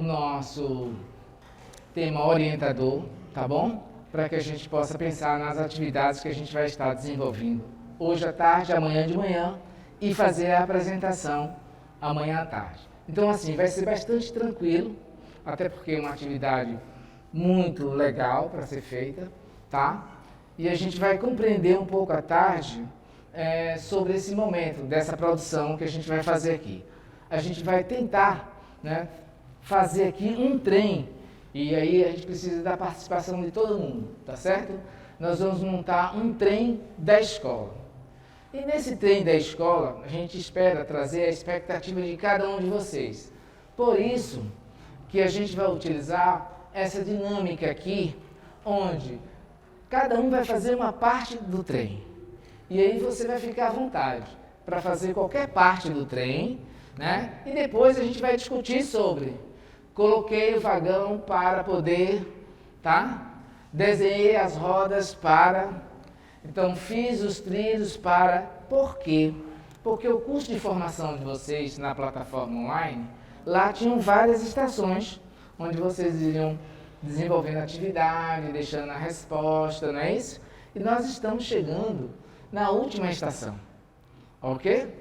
nosso tema orientador, tá bom? Para que a gente possa pensar nas atividades que a gente vai estar desenvolvendo hoje à tarde, amanhã de manhã e fazer a apresentação amanhã à tarde. Então, assim, vai ser bastante tranquilo, até porque é uma atividade muito legal para ser feita, tá? E a gente vai compreender um pouco à tarde sobre esse momento dessa produção que a gente vai fazer aqui. A gente vai tentar, né, fazer aqui um trem, e aí a gente precisa da participação de todo mundo, tá certo? Nós vamos montar um trem da escola. E nesse trem da escola, a gente espera trazer a expectativa de cada um de vocês. Por isso que a gente vai utilizar essa dinâmica aqui, onde cada um vai fazer uma parte do trem. E aí você vai ficar à vontade para fazer qualquer parte do trem, né? E depois a gente vai discutir sobre. Coloquei o vagão para poder, tá? Desenhei as rodas para. Então fiz os trilhos para. Por quê? Porque o curso de formação de vocês na plataforma online, lá tinham várias estações onde vocês iriam desenvolvendo atividade, deixando a resposta, não é isso? E nós estamos chegando na última estação, ok?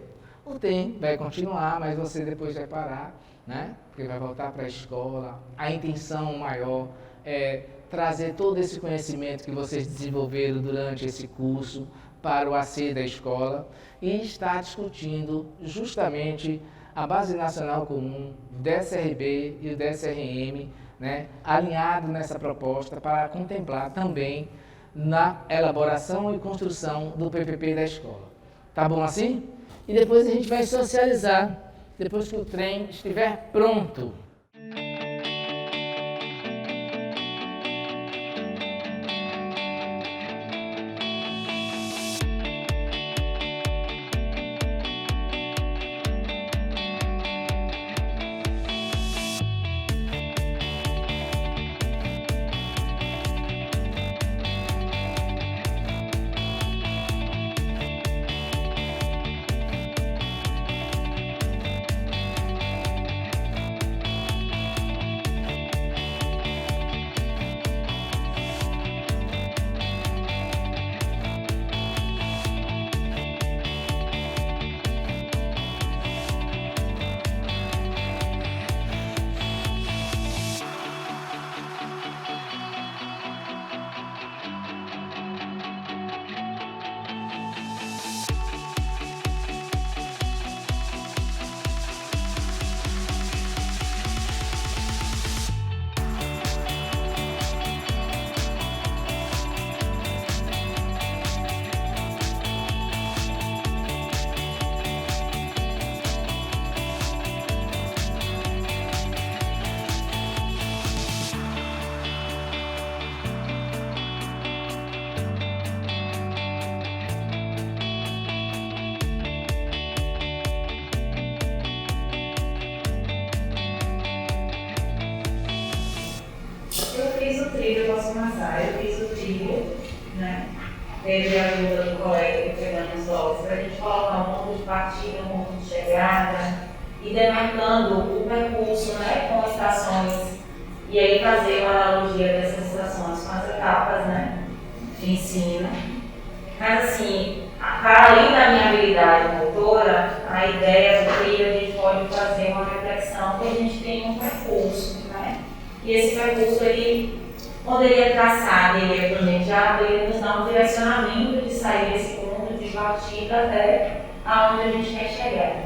O trem vai continuar, mas você depois vai parar, né? Porque vai voltar para a escola. A intenção maior é trazer todo esse conhecimento que vocês desenvolveram durante esse curso para o AC da escola e estar discutindo justamente a Base Nacional Comum, o DSRB e o DSRM, né, alinhado nessa proposta para contemplar também na elaboração e construção do PPP da escola. Tá bom assim? E depois a gente vai socializar, depois que o trem estiver pronto. Eu fiz o trilho, né? Teve a ajuda do colega Fernando Soares para a gente colocar um ponto de partida, um ponto de chegada e demarcando o percurso, né, com estações e aí fazer uma analogia dessas estações com as etapas, né, de ensino. Mas assim, para além da minha habilidade motora, a ideia do trilho a gente pode fazer uma reflexão que a gente tem um percurso, né? E esse percurso ele poderia traçar, ele é planejado, ele nos dá um direcionamento de sair desse ponto de partida até aonde a gente quer chegar.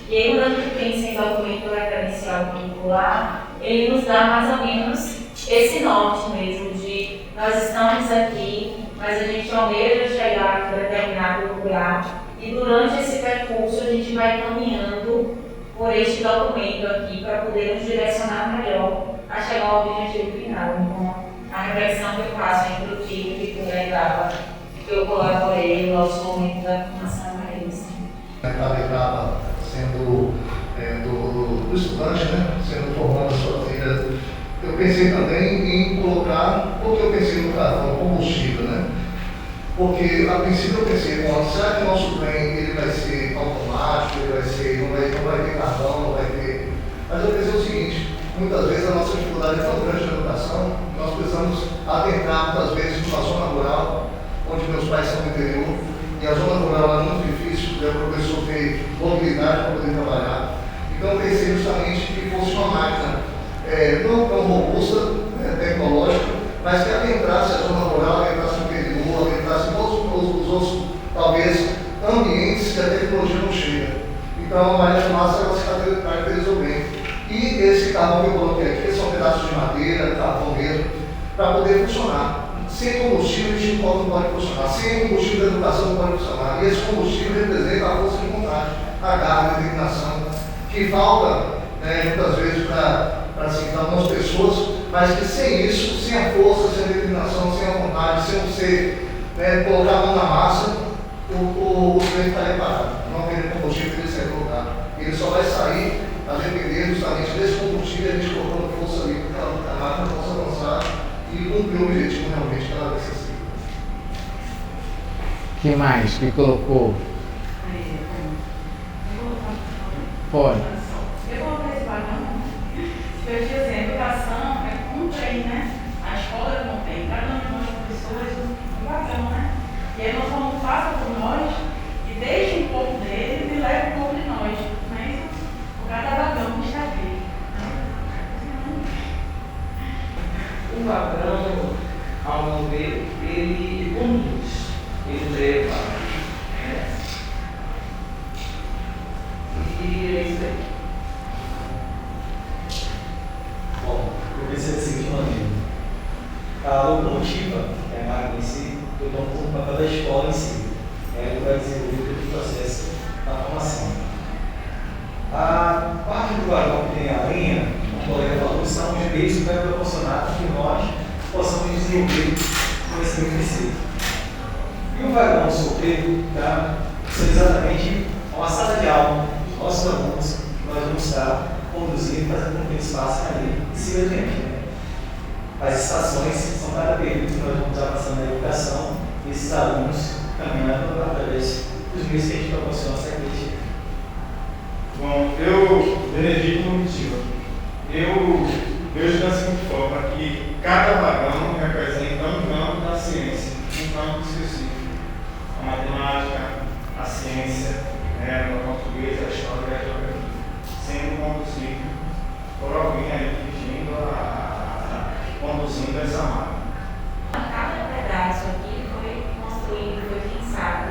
E aí, quando a gente pensa em documento referencial curricular, ele nos dá mais ou menos esse norte mesmo de nós estamos aqui, mas a gente almeja chegar a determinado lugar e durante esse percurso a gente vai caminhando por este documento aqui para poder nos direcionar melhor a chegar ao objetivo final. Então, a reflexão que eu faço entre o tipo e a etapa que eu colaborei no nosso momento da formação é isso. Cada etapa sendo do estudante, né, sendo formando a sua vida, eu pensei também em colocar, porque eu pensei no carvão combustível, né? Porque a princípio eu pensei, bom, será que o nosso trem ele vai ser automático, ele vai ser, não vai ter carvão, não vai ter. Mas eu pensei o seguinte, muitas vezes dificuldade tão grande na educação, nós precisamos adentrar muitas vezes numa zona rural, onde meus pais são do interior, e a zona rural é muito difícil, o professor ter mobilidade para poder trabalhar. Então, eu pensei justamente que fosse uma máquina não tão robusta, tecnológica, mas que adentrasse a zona rural, adentrasse o interior, adentrasse todos os outros, talvez, ambientes que a tecnologia não chega. Então, a Maria Fumaça ela se caracterizou bem. E esse carvão que eu coloquei aqui são pedaços de madeira, carvão mesmo, para poder funcionar. Sem combustível, a gente não pode funcionar. Sem combustível, a educação não pode funcionar. E esse combustível representa a força de vontade, a garra, a determinação, que falta, muitas vezes, para algumas pessoas, mas que sem isso, sem a força, sem a determinação, sem a vontade, sem você colocar a mão na massa, o trem estaria parado. Não teria combustível que ele ser colocado. Ele só vai sair a depender justamente desse combustível, a gente colocando força ali para a máquina possa avançar e cumprir o objetivo realmente que ela necessita. O que mais que colocou? Pode. Eu coloquei esse vagão, eu disse assim, a educação é como um trem, né? A escola não tem, cada um de nós professores um vagão, né? E aí nós vamos passar por nós e deixa um pouco dele e leva um pouco de nós, não é isso? Por cada vagão que está aqui. O vagão, ao meu ver, ele conduz, ele leva. E é isso aí. Bom, eu pensei da seguinte maneira. A locomotiva, que é a máquina em si, eu tomo como papel da escola em si. Ela vai desenvolver todo o processo da formação. A parte do vagão que tem a linha, como o colega falou, são os meios que vai proporcionar que nós possamos desenvolver o conhecimento em si. E o vagão solteiro são exatamente uma sala de aula dos nossos alunos que nós vamos estar conduzindo, fazendo com que eles passem ali em cima da gente. Né? As estações são cada período que nós vamos estar passando na educação e esses alunos caminhando através dos meios que a gente proporciona essa acredita. Bom, eu, Benedito Motiva, eu vejo da seguinte forma, que cada vagão representa um campo da ciência, um campo específico. A matemática, a ciência, a portuguesa, a história e a geografia, sendo conduzido por alguém aí dirigindo, conduzindo essa máquina. Cada pedaço aqui foi construído, foi pensado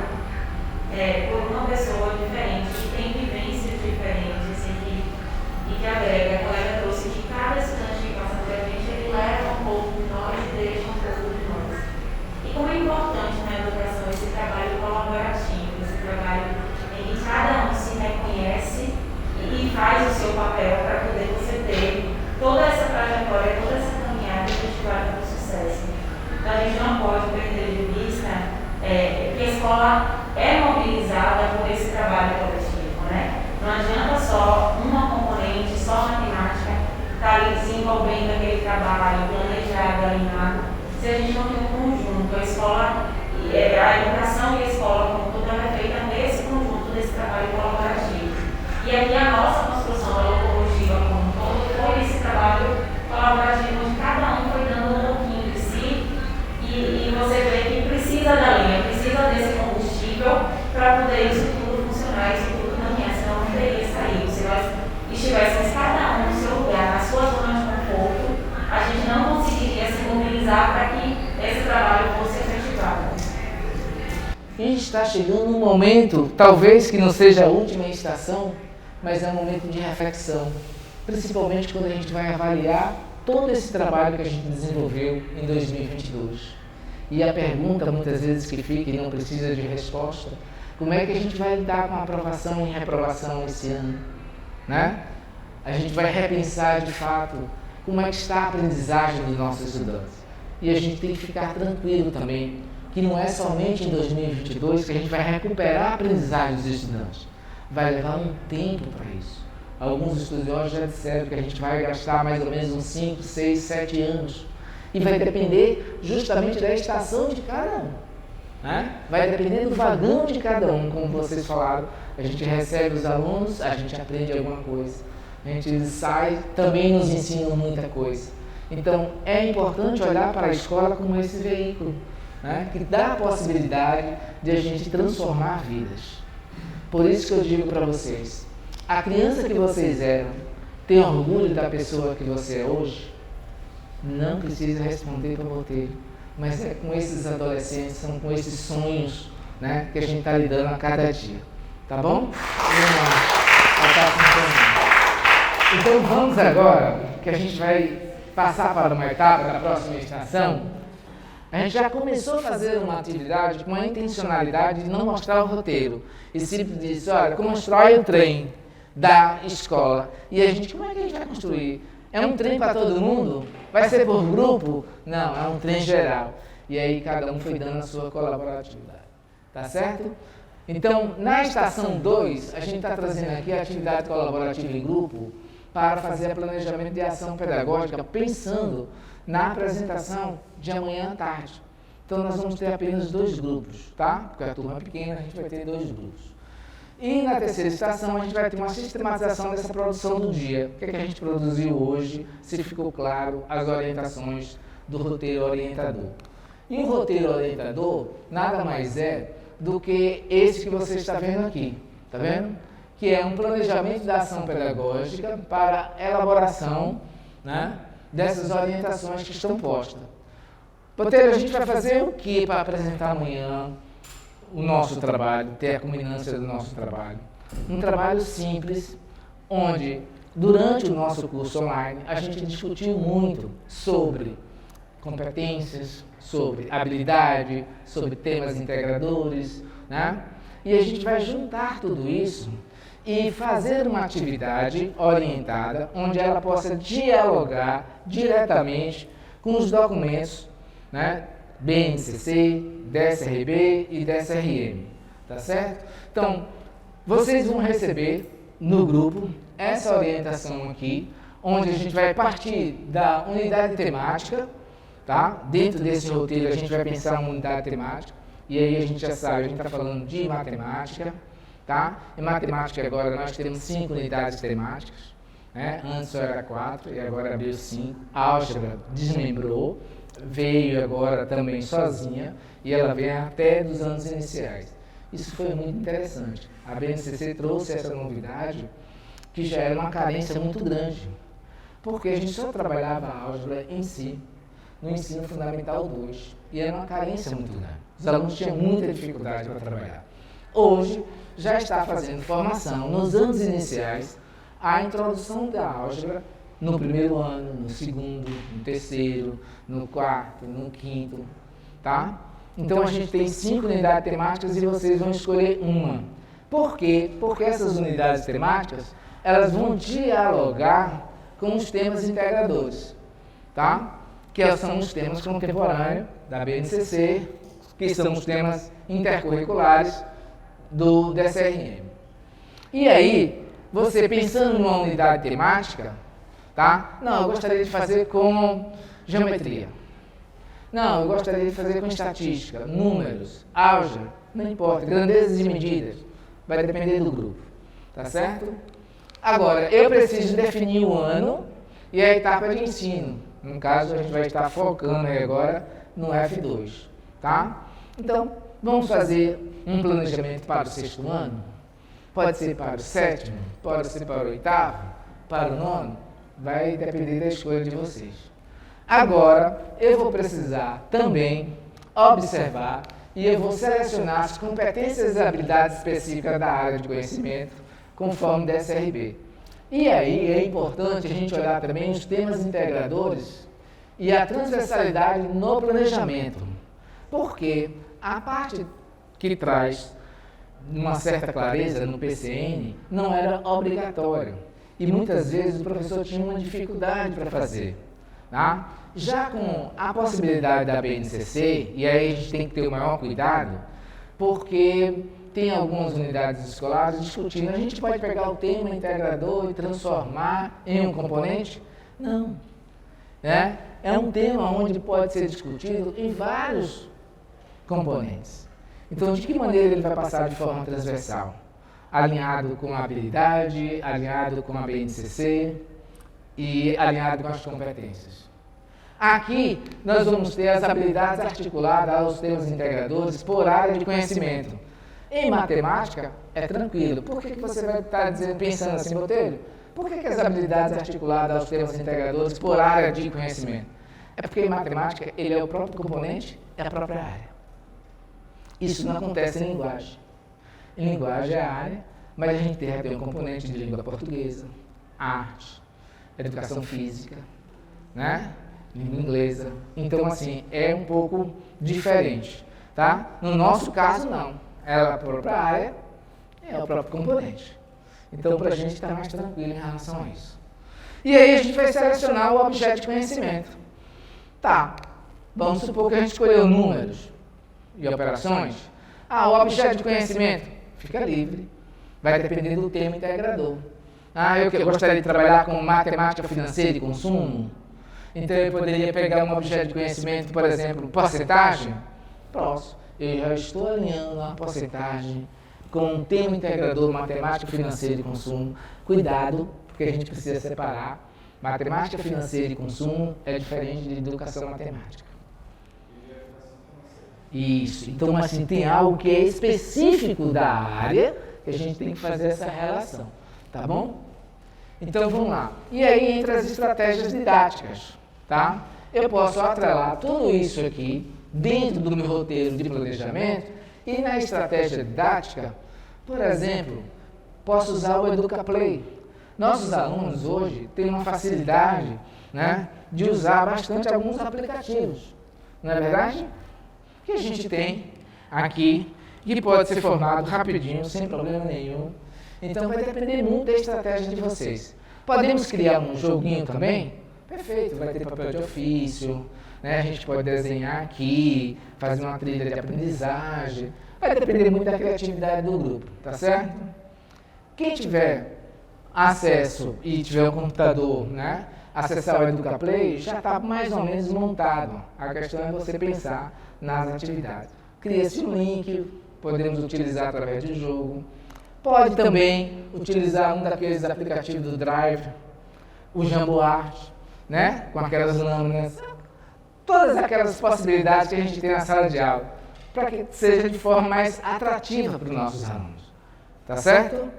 por uma pessoa diferente, que tem vivências diferentes e que agrega. A colega trouxe que cada estudante que passa por a gente, ele leva um pouco de nós e deixa um pouco de nós. E como é importante na educação esse trabalho colaborativo, esse trabalho em que cada um se reconhece e faz o seu papel para poder você ter toda essa trajetória, toda essa caminhada que te leva para o sucesso. Então a gente não pode perder de vista que a escola é mobilizada por esse trabalho coletivo, né? Não adianta só uma componente, só matemática, estar ali desenvolvendo aquele trabalho planejado, alinhado, se a gente não tem um conjunto. A escola, a educação e a escola como tudo é feita nesse conjunto, desse trabalho colaborativo. E aqui a nossa construção da locomotiva como um todo foi esse trabalho colaborativo, onde cada um foi dando um pouquinho de si e você vê que precisa da linha, precisa desse combustível para poder isso tudo funcionar, isso tudo caminhar, senão não teria saído. Se nós estivéssemos cada um no seu lugar, na sua zona de conforto, a gente não conseguiria se mobilizar para que esse trabalho fosse efetivado. A gente está chegando num momento, talvez que não seja a última estação, mas é um momento de reflexão, principalmente quando a gente vai avaliar todo esse trabalho que a gente desenvolveu em 2022. E a pergunta, muitas vezes, que fica e não precisa de resposta, como é que a gente vai lidar com a aprovação e reprovação esse ano? Né? A gente vai repensar, de fato, como é que está a aprendizagem dos nossos estudantes. E a gente tem que ficar tranquilo também, que não é somente em 2022 que a gente vai recuperar a aprendizagem dos estudantes. Vai levar um tempo para isso. Alguns estudiosos já disseram que a gente vai gastar mais ou menos uns 5, 6, 7 anos. E vai depender justamente da estação de cada um. Né? Vai depender do vagão de cada um, como vocês falaram. A gente recebe os alunos, a gente aprende alguma coisa. A gente sai, também nos ensina muita coisa. Então, é importante olhar para a escola como esse veículo, né, que dá a possibilidade de a gente transformar vidas. Por isso que eu digo para vocês, a criança que vocês eram, tem orgulho da pessoa que você é hoje? Não precisa responder para o roteiro, mas é com esses adolescentes, são com esses sonhos, né, que a gente está lidando a cada dia. Tá bom? Então vamos agora, que a gente vai passar para uma etapa da próxima estação. A gente já começou a fazer uma atividade com a intencionalidade de não mostrar o roteiro. E sempre disse, olha, constrói o trem da escola. E a gente, como é que a gente vai construir? É um trem para todo mundo? Vai ser por grupo? Não, é um trem geral. E aí cada um foi dando a sua colaboratividade. Tá certo? Então, na estação 2, a gente está trazendo aqui a atividade colaborativa em grupo para fazer planejamento de ação pedagógica, pensando na apresentação de amanhã à tarde. Então, nós vamos ter apenas 2 grupos, tá? Porque a turma é pequena, a gente vai ter 2 grupos. E na terceira estação, a gente vai ter uma sistematização dessa produção do dia. O que é que a gente produziu hoje, se ficou claro, as orientações do roteiro orientador. E o roteiro orientador nada mais é do que esse que você está vendo aqui, tá vendo? Que é um planejamento da ação pedagógica para elaboração, né, dessas orientações que estão postas. Roteiro, a gente vai fazer o que para apresentar amanhã o nosso trabalho, ter a culminância do nosso trabalho? Um trabalho simples, onde durante o nosso curso online a gente discutiu muito sobre competências, sobre habilidade, sobre temas integradores, né? E a gente vai juntar tudo isso e fazer uma atividade orientada onde ela possa dialogar diretamente com os documentos, né, BNCC, DSRB e DSRM, tá certo? Então, vocês vão receber no grupo essa orientação aqui, onde a gente vai partir da unidade temática, tá? Dentro desse roteiro a gente vai pensar uma unidade temática, e aí a gente já sabe, a gente está falando de matemática, tá? Em matemática agora nós temos 5 unidades temáticas, né? Antes só era 4 e agora abriu 5. A álgebra desmembrou, veio agora também sozinha e ela vem até dos anos iniciais. Isso foi muito interessante. A BNCC trouxe essa novidade que já era uma carência muito grande, porque a gente só trabalhava a álgebra em si, no ensino fundamental 2, e era uma carência muito grande. Os alunos tinham muita dificuldade para trabalhar. Hoje, já está fazendo formação nos anos iniciais, a introdução da álgebra no primeiro ano, no segundo, no terceiro, no quarto, no quinto, tá? Então a gente tem 5 unidades temáticas e vocês vão escolher uma. Por quê? Porque essas unidades temáticas, elas vão dialogar com os temas integradores, tá? Que são os temas contemporâneos da BNCC, que são os temas intercurriculares do DSRM. E aí, você pensando numa unidade temática, tá? Não, eu gostaria de fazer com geometria. Não, eu gostaria de fazer com estatística, números, álgebra, não importa, grandezas e medidas. Vai depender do grupo, tá certo? Agora, eu preciso definir o ano e a etapa de ensino. No caso, a gente vai estar focando aí agora no F2, tá? Então, vamos fazer um planejamento para o 6º ano? Pode ser para o 7º, pode ser para o 8º, para o 9º, vai depender da escolha de vocês. Agora, eu vou precisar também observar e eu vou selecionar as competências e habilidades específicas da área de conhecimento, conforme o DSRB. E aí é importante a gente olhar também os temas integradores e a transversalidade no planejamento, porque a parte que traz uma certa clareza no PCN não era obrigatório e muitas vezes o professor tinha uma dificuldade para fazer. Tá? Já com a possibilidade da BNCC, e aí a gente tem que ter o maior cuidado, porque tem algumas unidades escolares discutindo, a gente pode pegar o tema integrador e transformar em um componente? Não. Né? É um tema onde pode ser discutido em vários componentes. Então, de que maneira ele vai passar de forma transversal? Alinhado com a habilidade, alinhado com a BNCC e alinhado com as competências. Aqui, nós vamos ter as habilidades articuladas aos temas integradores por área de conhecimento. Em matemática, é tranquilo. Por que você vai estar pensando assim, Botelho? Por que as habilidades articuladas aos temas integradores por área de conhecimento? É porque em matemática, ele é o próprio componente, é a própria área. Isso não acontece em linguagem. Em linguagem é a área, mas a gente tem um componente de língua portuguesa, arte, educação física, né? Língua inglesa. Então, assim, é um pouco diferente, tá? No nosso caso, não. Ela é a própria área, é o próprio componente. Então, para a gente estar mais tranquilo em relação a isso. E aí, a gente vai selecionar o objeto de conhecimento. Tá, vamos supor que a gente escolheu números e operações. O objeto de conhecimento fica livre. Vai depender do tema integrador. Eu gostaria de trabalhar com matemática financeira e consumo. Então, eu poderia pegar um objeto de conhecimento, por exemplo, porcentagem. Próximo. Eu já estou alinhando a porcentagem com um tema integrador matemática financeira e consumo. Cuidado, porque a gente precisa separar. Matemática financeira e consumo é diferente de educação matemática. Isso. Então, assim, tem algo que é específico da área que a gente tem que fazer essa relação. Tá bom? Então, vamos lá. E aí entra as estratégias didáticas. Tá? Eu posso atrelar tudo isso aqui dentro do meu roteiro de planejamento e na estratégia didática, por exemplo, posso usar o EducaPlay. Nossos alunos hoje têm uma facilidade, né, de usar bastante alguns aplicativos, não é verdade? Que a gente tem aqui e pode ser formado rapidinho, sem problema nenhum. Então vai depender muito da estratégia de vocês. Podemos criar um joguinho também? Perfeito, vai ter papel de ofício, né? A gente pode desenhar aqui, fazer uma trilha de aprendizagem. Vai depender muito da criatividade do grupo, tá certo? Quem tiver acesso e tiver um computador, né, acessar o EducaPlay, já está mais ou menos montado. A questão é você pensar nas atividades. Cria-se um link, podemos utilizar através de jogo. Pode também utilizar um daqueles aplicativos do Drive, o Jamboard, né? Com aquelas lâminas, todas aquelas possibilidades que a gente tem na sala de aula, para que seja de forma mais atrativa para os nossos alunos. Tá certo?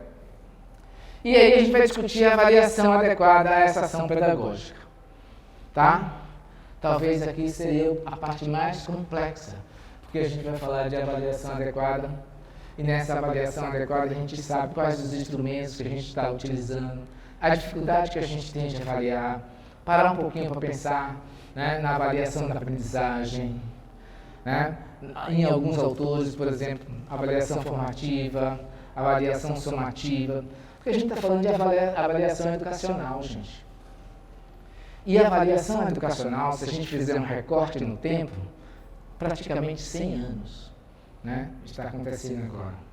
E aí a gente vai discutir a avaliação adequada a essa ação pedagógica. Tá? Talvez aqui seria a parte mais complexa, porque a gente vai falar de avaliação adequada, e nessa avaliação adequada a gente sabe quais os instrumentos que a gente está utilizando, a dificuldade que a gente tem de avaliar, parar um pouquinho para pensar, né, na avaliação da aprendizagem, né? Em alguns autores, por exemplo, avaliação formativa, avaliação somativa, porque a gente está falando de avaliação educacional, gente. E a avaliação educacional, se a gente fizer um recorte no tempo, praticamente 100 anos, né, está acontecendo agora.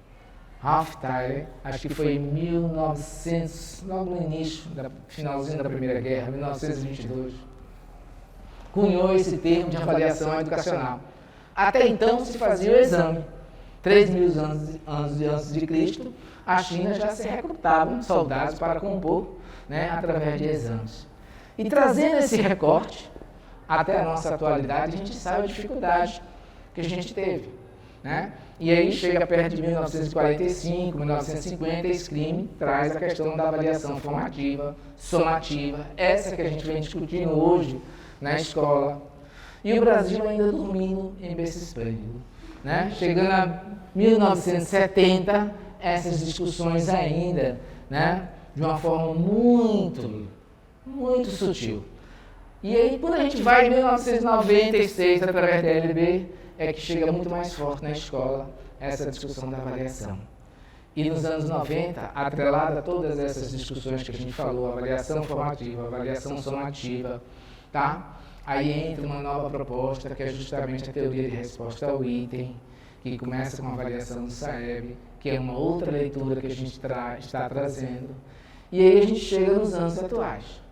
Ralph Tyler, acho que foi em 1900, logo no início, finalzinho da Primeira Guerra, 1922, cunhou esse termo de avaliação educacional. Até então se fazia o exame. 3.000 anos antes de Cristo, a China já se recrutava soldados para compor, né, através de exames. E trazendo esse recorte até a nossa atualidade, a gente sabe a dificuldade que a gente teve, né? E aí chega perto de 1945, 1950, e Scream traz a questão da avaliação formativa, somativa, essa que a gente vem discutindo hoje na escola. E o Brasil ainda dormindo em berço esplêndido, né? Chegando a 1970, essas discussões ainda, né, de uma forma muito sutil. E aí, quando a gente vai em 1996, através da LB, é que chega muito mais forte na escola essa discussão da avaliação. E nos anos 90, atrelada a todas essas discussões que a gente falou, avaliação formativa, avaliação somativa, tá? Aí entra uma nova proposta, que é justamente a teoria de resposta ao item, que começa com a avaliação do SAEB, que é uma outra leitura que a gente está trazendo. E aí a gente chega nos anos atuais.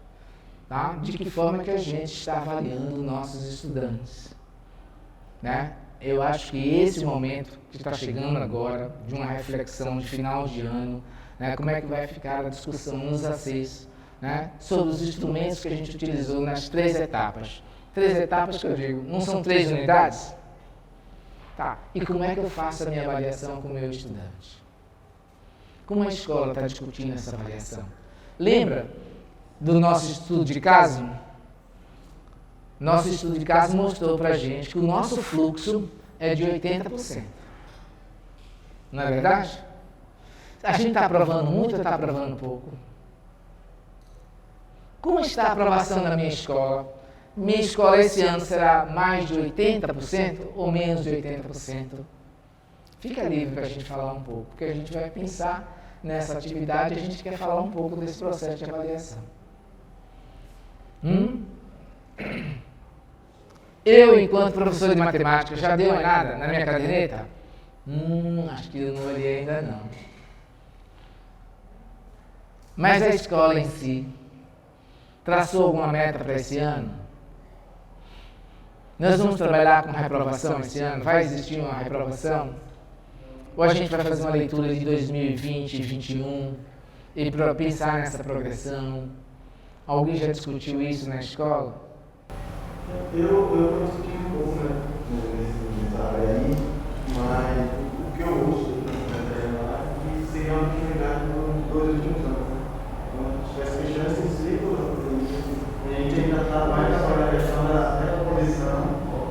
Tá? De que forma que a gente está avaliando nossos estudantes. Né? Eu acho que esse momento que está chegando agora, de uma reflexão de final de ano, né, como é que vai ficar a discussão nos ACs, né, sobre os instrumentos que a gente utilizou nas 3 etapas, 3 etapas que eu digo, não são 3 unidades? Tá, e como é que eu faço a minha avaliação com o meu estudante? Como a escola está discutindo essa avaliação? Lembra do nosso estudo de caso? Nosso estudo de caso mostrou para a gente que o nosso fluxo é de 80%. Não é verdade? A gente está aprovando muito ou está aprovando pouco? Como está a aprovação da minha escola? Minha escola esse ano será mais de 80% ou menos de 80%? Fica livre para a gente falar um pouco, porque a gente vai pensar nessa atividade e a gente quer falar um pouco desse processo de avaliação. Eu, enquanto professor de matemática, já dei uma olhada na minha caderneta? Acho que eu não olhei ainda não. Mas a escola em si traçou alguma meta para esse ano? Nós vamos trabalhar com reprovação esse ano? Vai existir uma reprovação? Ou a gente vai fazer uma leitura de 2020 e 2021 e pensar nessa progressão? Alguém já discutiu isso na escola? Eu discuti um pouco, né, nessa área aí, mas o que eu ouço é que seria uma oportunidade nos 2 últimos anos. Então, se tivesse fechando esse ciclo, a gente ainda está mais trabalhando a questão da recomposição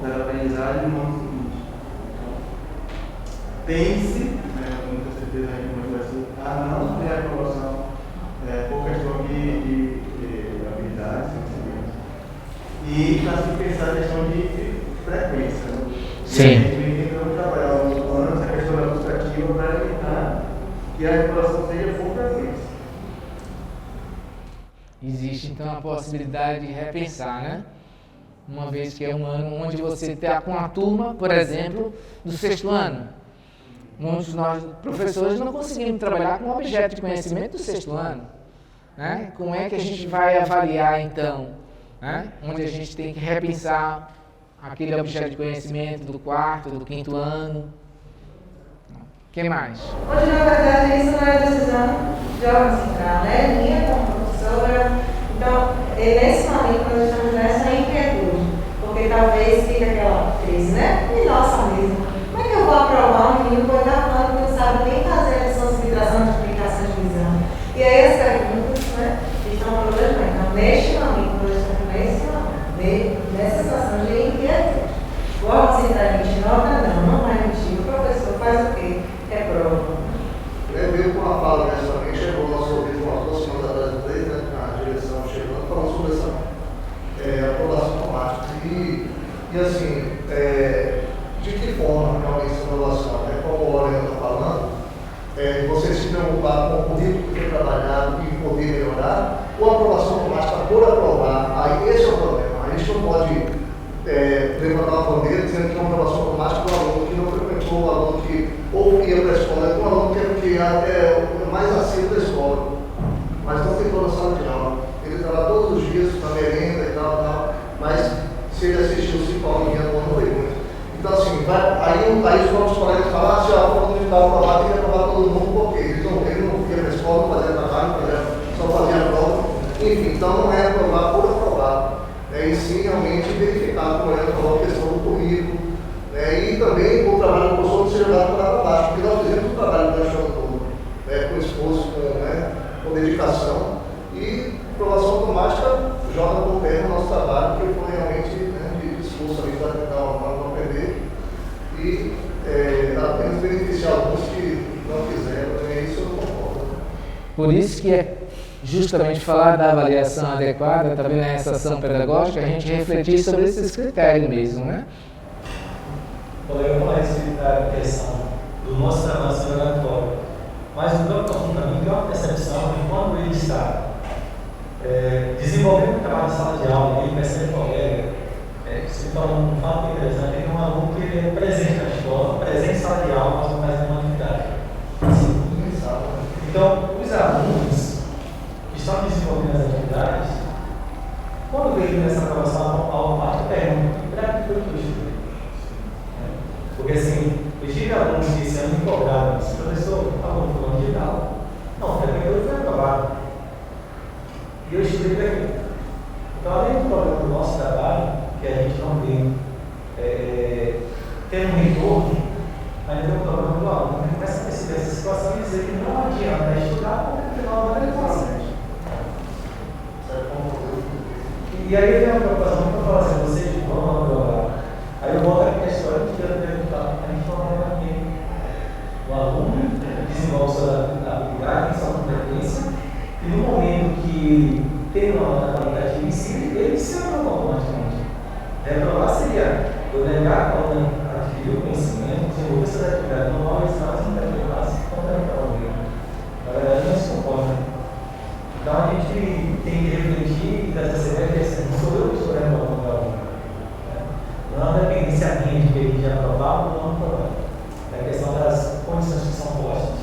da aprendizagem no ano seguinte. Então, pense, com muita certeza a gente vai ser, não ter a aprovação por questão de habilidades, e está se pensar a questão de frequência. Né? Sim. E a gente tentando trabalhar ao longo do ano essa questão administrativa para evitar que a regulação seja por frequência. Existe então a possibilidade de repensar, né? Uma vez que é um ano onde você está com a turma, por exemplo, do 6º ano. Muitos de nós, professores, não conseguimos trabalhar com o objeto de conhecimento do 6º ano. Né? Como é que a gente vai avaliar então? Né? Onde a gente tem que repensar aquele objeto de conhecimento do 4º, do 5º ano. O que mais? Hoje, na verdade, isso não é decisão de órgão central, né? Minha como professora. Então, nesse momento, nós estamos nessa inquietude, porque talvez fique aquela crise, né? E nossa mesmo. Como é que eu vou aprovar um menino por estar falando que não sabe nem fazer a lição de subtração de aplicação de visão? E aí as perguntas, né, estão problemas. Então, neste momento, nós estamos nessa situação de inquietude. O órgão central emite nota? Não vai emitir. O professor faz o quê? Reprova. Veio com uma fala nessa também, chegou o nosso ouvido umas 2 semanas atrás, né, na direção chegando, falando sobre essa aprovação automática. E assim, de que forma realmente essa aprovação, né? Como o Lorena está falando, você se preocupar com o currículo que foi trabalhado e poder melhorar, ou a aprovação automática por aprovar, aí esse é o problema. A gente não pode levantar uma bandeira dizendo que é uma aprovação automática para o aluno que não frequentou, o aluno que ou ia para a escola, é um aluno que é mais aceito da escola, mas não tem toda a sala de aula. Ele está lá todos os dias, na merenda e tal, mas se ele assistiu 5 aulas não foi muito. Então, assim, aí os novos colegas falam, se a forma de dar aprovado, tem que aprovar todo mundo, porque ele não ia para a escola, não fazia trabalho, só fazia a prova. Enfim, então não é aprovar por aprovar. E sim realmente verificar, como ela falou, a questão do currículo. E também o trabalho do professor ser jogado para baixo, porque nós fizemos um trabalho durante o ano todo, com esforço, com dedicação, e aprovação automática joga por terra o nosso trabalho, que foi realmente de esforço ali para tentar não perder e apenas beneficiar alguns que não fizeram, isso eu não concordo. Por isso que é justamente falar da avaliação adequada, também nessa ação pedagógica, a gente refletir sobre esses critérios mesmo, né? Eu falar da questão do nosso trabalho laboratório, mas o campo comum para mim tem uma percepção de quando ele está desenvolvendo o trabalho de sala de aula, ele percebe colega, você fala um fato interessante, tem um aluno que ele é presente na escola, presente em sala de aula, mas não faz nenhuma atividade. Então, os alunos que estão desenvolvendo as atividades, quando veio essa aprovação automática, perguntam, para que foi que eu estudei? Porque assim, eu tive alunos que esse ano me cobraram, professor, aluno fulano de tal, não, frequentou foi aprovado. E eu estudei para quê? Então, além do problema do nosso trabalho, que a gente não vê tendo um retorno, ainda tem um problema do aluno. Ele começa a perceber essa situação e dizer que não adianta estudar porque no final não vai levar. E aí vem uma preocupação que eu falo assim, vocês vão melhorar. Aí eu volto aqui na história que eu quero perguntar, a gente falando aqui, o aluno desenvolve sua habilidade, sua competência, e no momento que tem uma nota qualitativa em si, ele se aprova automaticamente. Reprovar seria eu negar quando adquirir o conhecimento, desenvolver essa atividade normal e ensinar as interpretações fundamentalmente. Na verdade, não se concorda. Então a gente tem que refletir e perceber que não sou eu que estou reprovando o aluno. Não é uma dependência minha de que ele já aprovava ou não aprovava. É a questão das condições que são postas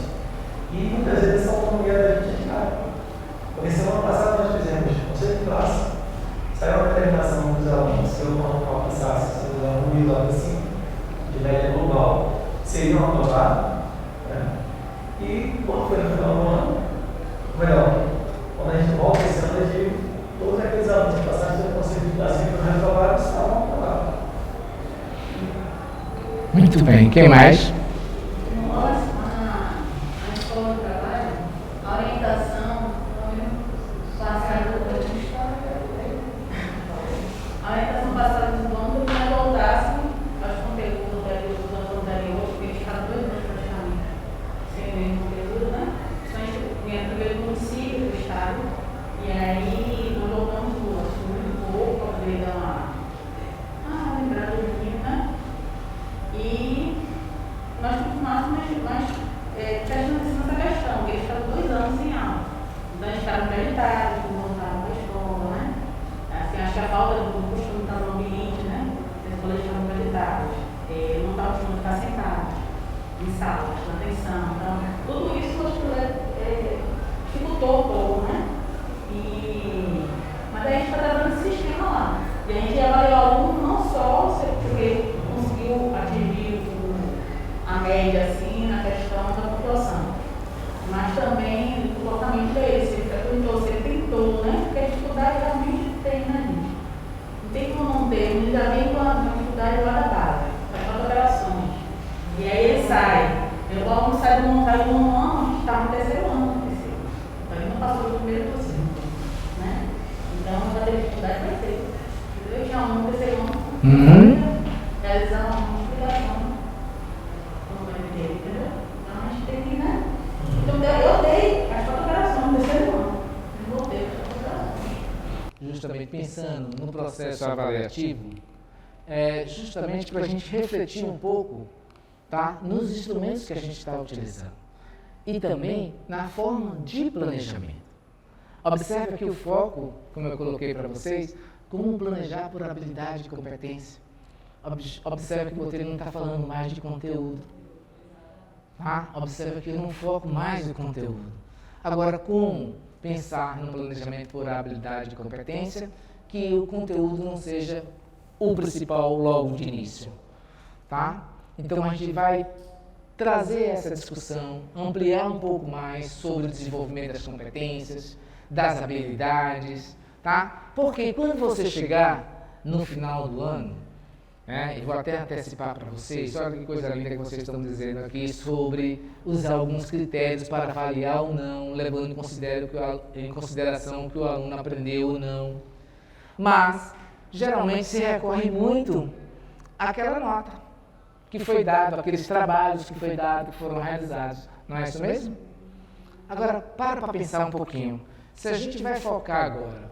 e muitas vezes essa autonomia da gente é clara. Porque semana passada nós fizemos conselho de classe, saiu uma determinação dos alunos que eu não alcançasse, se eu não me lembro assim, de média global, seriam aprovados. E quando foi no final do ano, melhor, quando a gente volta esse ano, a gente, todos aqueles alunos que passaram pelo conselho de classe que não reprovaram estavam aprovados. Muito bem, quem mais? Na escola de trabalho, a orientação passada do a orientação passada do dono que nós voltássemos aos conteúdos do ano anterior, porque a gente ficava 2 anos praticamente sem o mesmo conteúdo, né? Então a gente vinha primeiro do município, do estado, e aí nós voltamos muito pouco para poder dar uma lembrada do vinho, né? E nós continuamos prestando atenção nessa questão, porque eles estavam 2 anos sem aula. Então eles estavam acreditados, não voltavam para a escola, né? Assim, acho que a falta do costume estar no ambiente, né? As escolas estavam acreditadas, não estavam costumando ficar sentados em sala, prestando atenção. Então, tudo isso dificultou um pouco, né? Mas a gente está trabalhando esse sistema lá. E a gente avaliou o aluno não só porque conseguiu atingir a média assim, na questão da população, mas também o comportamento dele, se ele frequentou, se ele tentou, né? Porque a dificuldade realmente tem, né, gente? Não tem como não ter, ele já vem com a dificuldade lá da base, faz as operações. E aí ele sai. O aluno sai do montagem no ano, a gente está no 3º ano. Então ele não passou do primeiro para o segundo, né? Então vai ter dificuldade, vai ter. Eu tinha um no 3º ano, realizar uma explicação. Entendeu? Então a gente tem que, né? Então eu dei as 4 operações no 3º ano. Eu voltei para as 4 operações. Justamente pensando no processo avaliativo, justamente para a gente refletir um pouco, tá, nos instrumentos que a gente está utilizando e também na forma de planejamento. Observe aqui o foco, como eu coloquei para vocês, como planejar por habilidade e competência. Observe que o roteiro não está falando mais de conteúdo. Tá? Observe que eu não foco mais no conteúdo. Agora, como pensar no planejamento por habilidade e competência, que o conteúdo não seja o principal logo de início. Tá? Então, a gente vai trazer essa discussão, ampliar um pouco mais sobre o desenvolvimento das competências, das habilidades, tá? Porque quando você chegar no final do ano, e vou até antecipar para vocês, olha que coisa linda que vocês estão dizendo aqui sobre usar alguns critérios para avaliar ou não, levando em consideração que o aluno aprendeu ou não. Mas, geralmente, se recorre muito àquela nota que foi dada, aqueles trabalhos que foi dado, que foram realizados. Não é isso mesmo? Agora, para pensar um pouquinho. Se a gente vai focar agora,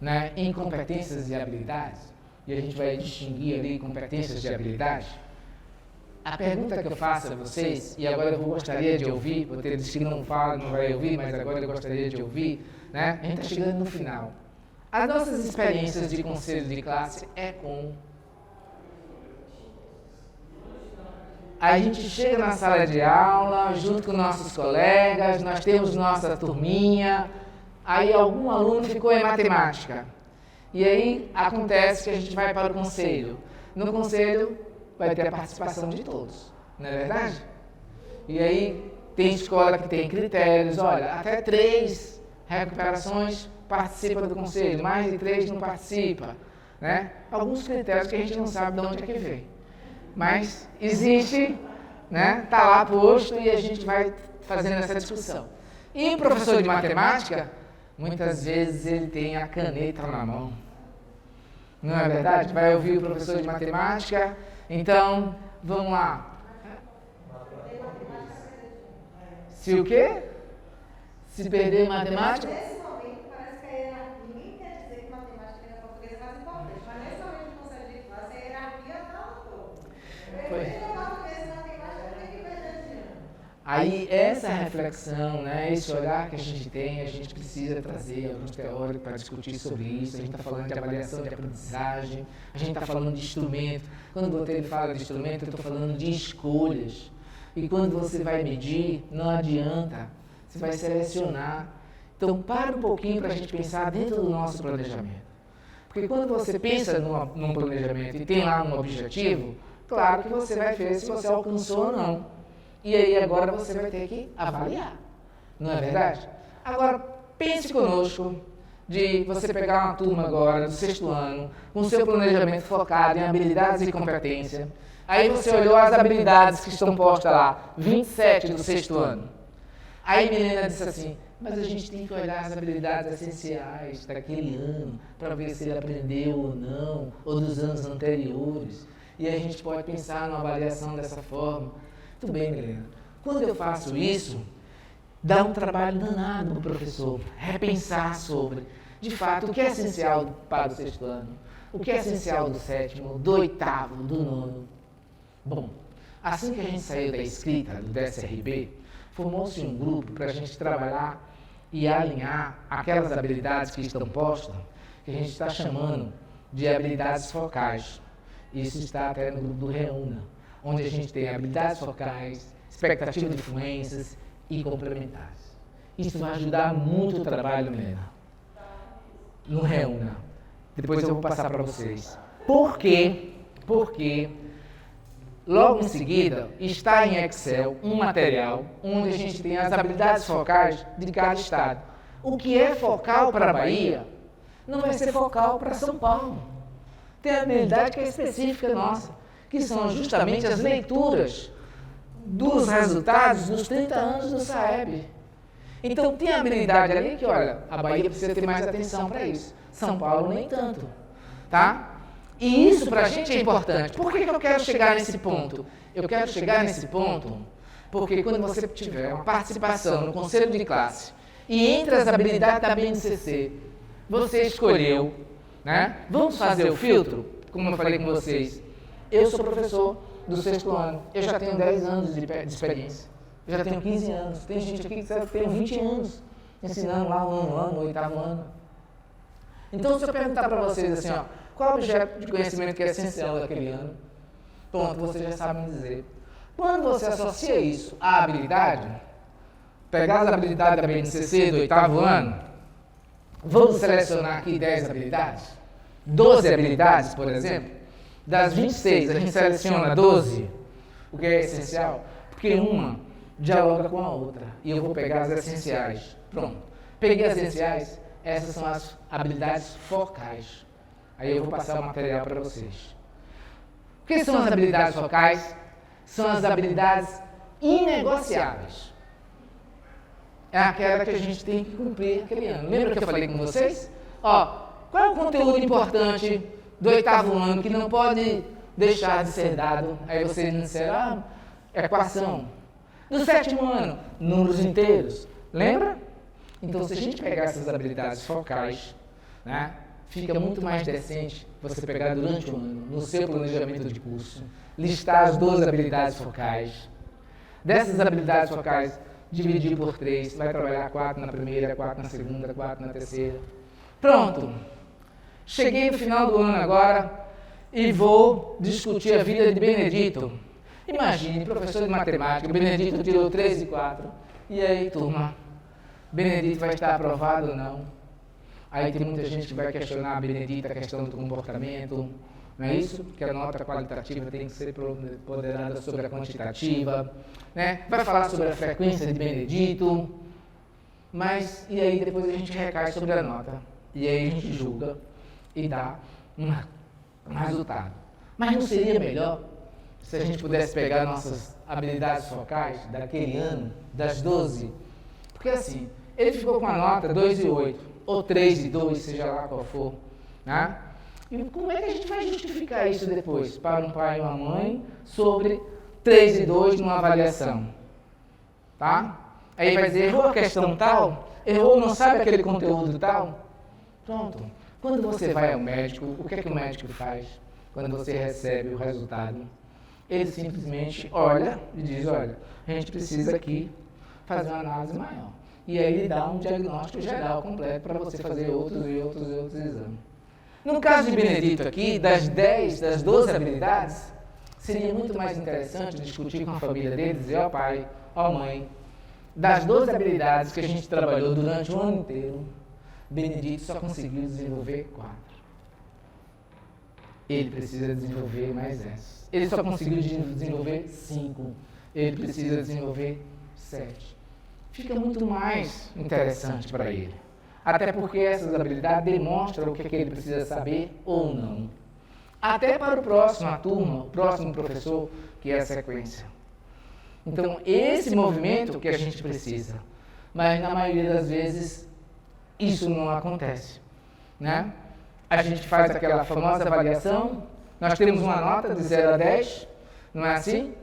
né, em competências e habilidades, e a gente vai distinguir ali competências e habilidades, a pergunta que eu faço a vocês, e agora eu gostaria de ouvir, você disse que não fala, não vai ouvir, mas agora eu gostaria de ouvir, né? A gente está chegando no final. As nossas experiências de conselho de classe é com... A gente chega na sala de aula, junto com nossos colegas, nós temos nossa turminha, aí algum aluno ficou em matemática. E aí acontece que a gente vai para o conselho. No conselho vai ter a participação de todos, não é verdade? E aí tem escola que tem critérios, olha, até 3 recuperações participa do conselho, mais de 3 não participa. né? Alguns critérios que a gente não sabe de onde é que vem. Mas existe, né? Está lá posto e a gente vai fazendo essa discussão. E o professor de matemática, muitas vezes ele tem a caneta na mão. Não é verdade? Vai ouvir o professor de matemática, então, vamos lá. Se o quê? Se perder matemática? Nesse momento, parece que a hierarquia, ninguém quer dizer que matemática e português é mais importante, mas nesse momento que você diz, a hierarquia está no topo. Português e matemática tem que perder de ano. Aí, essa reflexão, né, esse olhar que a gente tem, a gente precisa trazer alguns teóricos para discutir sobre isso. A gente está falando de avaliação de aprendizagem, a gente está falando de instrumento. Quando o Botelho fala de instrumento, eu estou falando de escolhas. E quando você vai medir, não adianta, você vai selecionar. Então, para um pouquinho para a gente pensar dentro do nosso planejamento. Porque quando você pensa num planejamento e tem lá um objetivo, claro que você vai ver se você alcançou ou não. E aí agora você vai ter que avaliar. Não é verdade? Agora, pense conosco de você pegar uma turma agora do 6º ano, com seu planejamento focado em habilidades e competência. Aí você olhou as habilidades que estão postas lá, 27 do 6º ano. Aí Milena disse assim, mas a gente tem que olhar as habilidades essenciais daquele ano, para ver se ele aprendeu ou não, ou dos anos anteriores. E a gente pode pensar numa avaliação dessa forma. Muito bem, Milena. Quando eu faço isso, dá um trabalho danado para o professor repensar sobre, de fato, o que é essencial para o 6º ano, o que é essencial do 7º, do 8º, do 9º. Bom, assim que a gente saiu da escrita do DSRB, formou-se um grupo para a gente trabalhar e alinhar aquelas habilidades que estão postas, que a gente está chamando de habilidades focais. Isso está até no grupo do Reúna, onde a gente tem habilidades focais, expectativa de influências e complementares. Isso vai ajudar muito o trabalho, Milena, no Reúna. Depois eu vou passar para vocês. Por quê? Porque logo em seguida está em Excel um material onde a gente tem as habilidades focais de cada estado. O que é focal para a Bahia não vai ser focal para São Paulo. Tem a habilidade que é específica nossa, que são justamente as leituras dos resultados dos 30 anos do SAEB. Então tem a habilidade ali que, olha, a Bahia precisa ter mais atenção para isso. São Paulo nem tanto, tá? E isso para a gente é importante. Por que eu quero chegar nesse ponto? Eu quero chegar nesse ponto porque quando você tiver uma participação no conselho de classe e entre as habilidades da BNCC, você escolheu, né? Vamos fazer o filtro, como eu falei com vocês. Eu sou professor do 6º ano, eu já tenho 10 anos de experiência, eu já tenho 15 anos, tem gente aqui que tem 20 anos ensinando lá no 9º ano, no 8º ano. Então, se eu perguntar para vocês assim, ó, qual objeto de conhecimento que é essencial daquele ano? Pronto, vocês já sabem dizer. Quando você associa isso à habilidade, pegar as habilidades da BNCC do 8º ano, vamos selecionar aqui 10 habilidades, 12 habilidades, por exemplo. Das 26, a gente seleciona 12, o que é essencial, porque uma dialoga com a outra. E eu vou pegar as essenciais. Pronto. Peguei as essenciais, essas são as habilidades focais. Aí eu vou passar o material para vocês. O que são as habilidades focais? São as habilidades inegociáveis. É aquela que a gente tem que cumprir aquele ano. Lembra que eu falei com vocês? Ó, qual é o conteúdo importante do 8º ano que não pode deixar de ser dado? Aí vocês não disseram, equação. Do 7º ano, números inteiros. Lembra? Então, se a gente pegar essas habilidades focais, né, fica muito mais decente você pegar durante o ano, no seu planejamento de curso, listar as 12 habilidades focais. Dessas habilidades focais, dividir por 3, vai trabalhar 4 na primeira, 4 na segunda, 4 na terceira. Pronto! Cheguei no final do ano agora e vou discutir a vida de Benedito. Imagine, professor de matemática, Benedito tirou 3 e 4. E aí, turma, Benedito vai estar aprovado ou não? Aí tem muita gente que vai questionar a Benedito, a questão do comportamento. Não é isso? Que a nota qualitativa tem que ser ponderada sobre a quantitativa. Né? Vai falar sobre a frequência de Benedito. Mas, e aí depois a gente recai sobre a nota. E aí a gente julga e dá um resultado. Mas não seria melhor se a gente pudesse pegar nossas habilidades focais daquele ano, das 12? Porque assim, ele ficou com a nota 2,8, ou 3,2, seja lá qual for, né? E como é que a gente vai justificar isso depois para um pai e uma mãe sobre 3,2 numa avaliação? Tá? Aí vai dizer, errou a questão tal, errou, não sabe aquele conteúdo tal. Pronto. Quando você vai ao médico, o que é que o médico faz quando você recebe o resultado? Ele simplesmente olha e diz, olha, a gente precisa aqui fazer uma análise maior. E aí ele dá um diagnóstico geral completo para você fazer outros exames. No caso de Benedito aqui, das 12 habilidades, seria muito mais interessante discutir com a família dele, dizer, ó pai, ó mãe, das 12 habilidades que a gente trabalhou durante o ano inteiro, Benedito só conseguiu desenvolver 4. Ele precisa desenvolver mais essas. Ele só conseguiu desenvolver 5. Ele precisa desenvolver 7. Fica muito mais interessante para ele. Até porque essas habilidades demonstram o que ele precisa saber ou não. Até para o próximo turma, o próximo professor, que é a sequência. Então, esse movimento que a gente precisa. Mas, na maioria das vezes, isso não acontece, né? A gente faz aquela famosa avaliação, nós temos uma nota de 0 a 10, não é assim?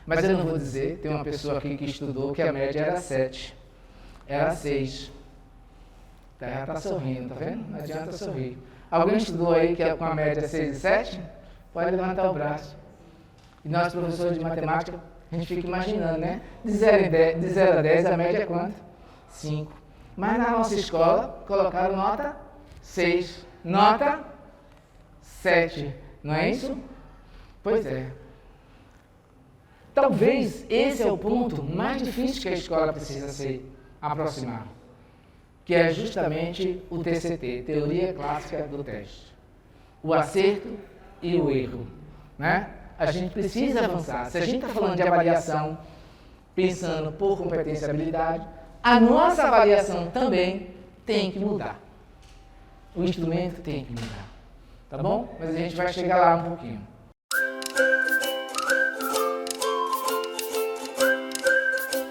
Mas eu não vou dizer, tem uma pessoa aqui que estudou que a média era 7, era 6. Ela está sorrindo, tá vendo? Não adianta sorrir. Alguém estudou aí que com a média 6 e 7? Pode levantar o braço. E nós, professores de matemática, a gente fica imaginando, né? De 0 a 10, a média é quanto? 5. Mas na nossa escola, colocaram nota 6, nota 7. Não é isso? Pois é. Talvez esse é o ponto mais difícil que a escola precisa se aproximar, que é justamente o TCT, Teoria Clássica do Teste. O acerto e o erro, né? A gente precisa avançar. Se a gente está falando de avaliação, pensando por competência e habilidade, a nossa avaliação também tem que mudar. O instrumento tem que mudar. Tá bom? Mas a gente vai chegar lá um pouquinho.